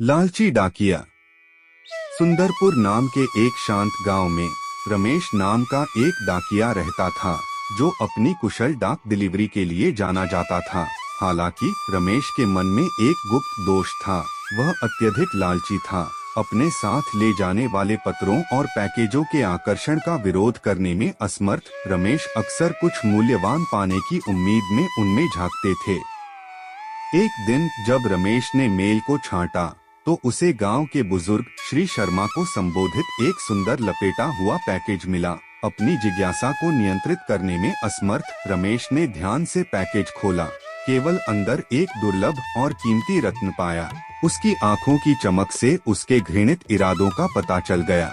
लालची डाकिया। सुंदरपुर नाम के एक शांत गांव में रमेश नाम का एक डाकिया रहता था, जो अपनी कुशल डाक डिलीवरी के लिए जाना जाता था। हालांकि रमेश के मन में एक गुप्त दोष था, वह अत्यधिक लालची था। अपने साथ ले जाने वाले पत्रों और पैकेजों के आकर्षण का विरोध करने में असमर्थ रमेश अक्सर कुछ मूल्यवान पाने की उम्मीद में उनमें झांकते थे। एक दिन जब रमेश ने मेल को छांटा तो उसे गांव के बुजुर्ग श्री शर्मा को संबोधित एक सुंदर लपेटा हुआ पैकेज मिला। अपनी जिज्ञासा को नियंत्रित करने में असमर्थ रमेश ने ध्यान से पैकेज खोला। केवल अंदर एक दुर्लभ और कीमती रत्न पाया। उसकी आंखों की चमक से उसके घृणित इरादों का पता चल गया।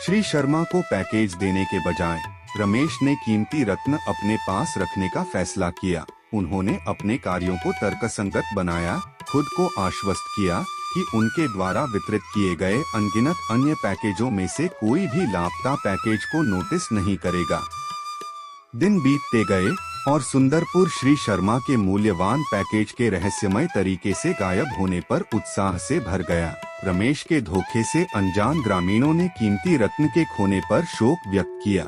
श्री शर्मा को पैकेज देने के बजाय रमेश ने कीमती रत्न अपने पास रखने का फैसला किया। उन्होंने अपने कार्यों को तर्कसंगत बनाया, खुद को आश्वस्त किया कि उनके द्वारा वितरित किए गए अनगिनत अन्य पैकेजों में से कोई भी लापता पैकेज को नोटिस नहीं करेगा। दिन बीतते गए और सुंदरपुर श्री शर्मा के मूल्यवान पैकेज के रहस्यमय तरीके से गायब होने पर उत्साह से भर गया। रमेश के धोखे से अनजान ग्रामीणों ने कीमती रत्न के खोने पर शोक व्यक्त किया।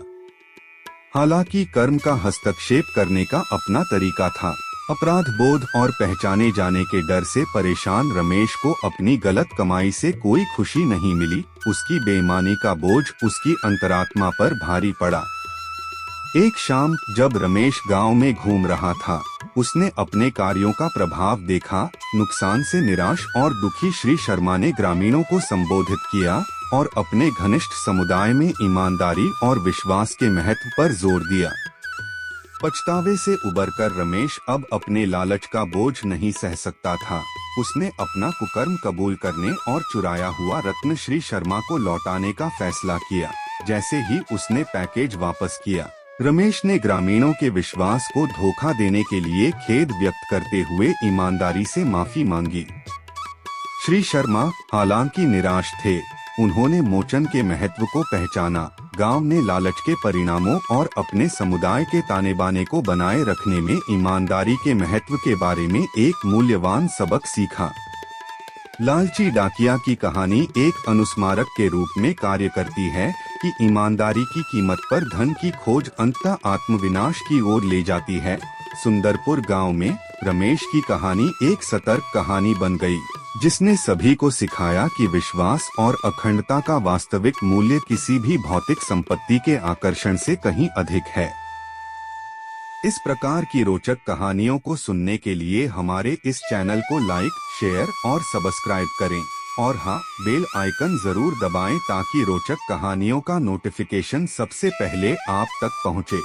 हालांकि कर्म का हस्तक्षेप करने का अपना तरीका था। अपराध बोध और पहचाने जाने के डर से परेशान रमेश को अपनी गलत कमाई से कोई खुशी नहीं मिली। उसकी बेईमानी का बोझ उसकी अंतरात्मा पर भारी पड़ा। एक शाम जब रमेश गांव में घूम रहा था, उसने अपने कार्यों का प्रभाव देखा। नुकसान से निराश और दुखी श्री शर्मा ने ग्रामीणों को संबोधित किया और अपने घनिष्ठ समुदाय में ईमानदारी और विश्वास के महत्व पर जोर दिया। पछतावे से उबरकर रमेश अब अपने लालच का बोझ नहीं सह सकता था। उसने अपना कुकर्म कबूल करने और चुराया हुआ रत्न श्री शर्मा को लौटाने का फैसला किया। जैसे ही उसने पैकेज वापस किया, रमेश ने ग्रामीणों के विश्वास को धोखा देने के लिए खेद व्यक्त करते हुए ईमानदारी से माफी मांगी। श्री शर्मा हालांकि निराश थे, उन्होंने मोचन के महत्व को पहचाना। गांव ने लालच के परिणामों और अपने समुदाय के ताने बाने को बनाए रखने में ईमानदारी के महत्व के बारे में एक मूल्यवान सबक सीखा। लालची डाकिया की कहानी एक अनुस्मारक के रूप में कार्य करती है कि ईमानदारी की कीमत पर धन की खोज अंततः आत्मविनाश की ओर ले जाती है। सुंदरपुर गांव में रमेश की कहानी एक सतर्क कहानी बन गई, जिसने सभी को सिखाया कि विश्वास और अखंडता का वास्तविक मूल्य किसी भी भौतिक संपत्ति के आकर्षण से कहीं अधिक है। इस प्रकार की रोचक कहानियों को सुनने के लिए हमारे इस चैनल को लाइक, शेयर और सब्सक्राइब करें। और हाँ, बेल आइकन जरूर दबाएं ताकि रोचक कहानियों का नोटिफिकेशन सबसे पहले आप तक पहुँचे।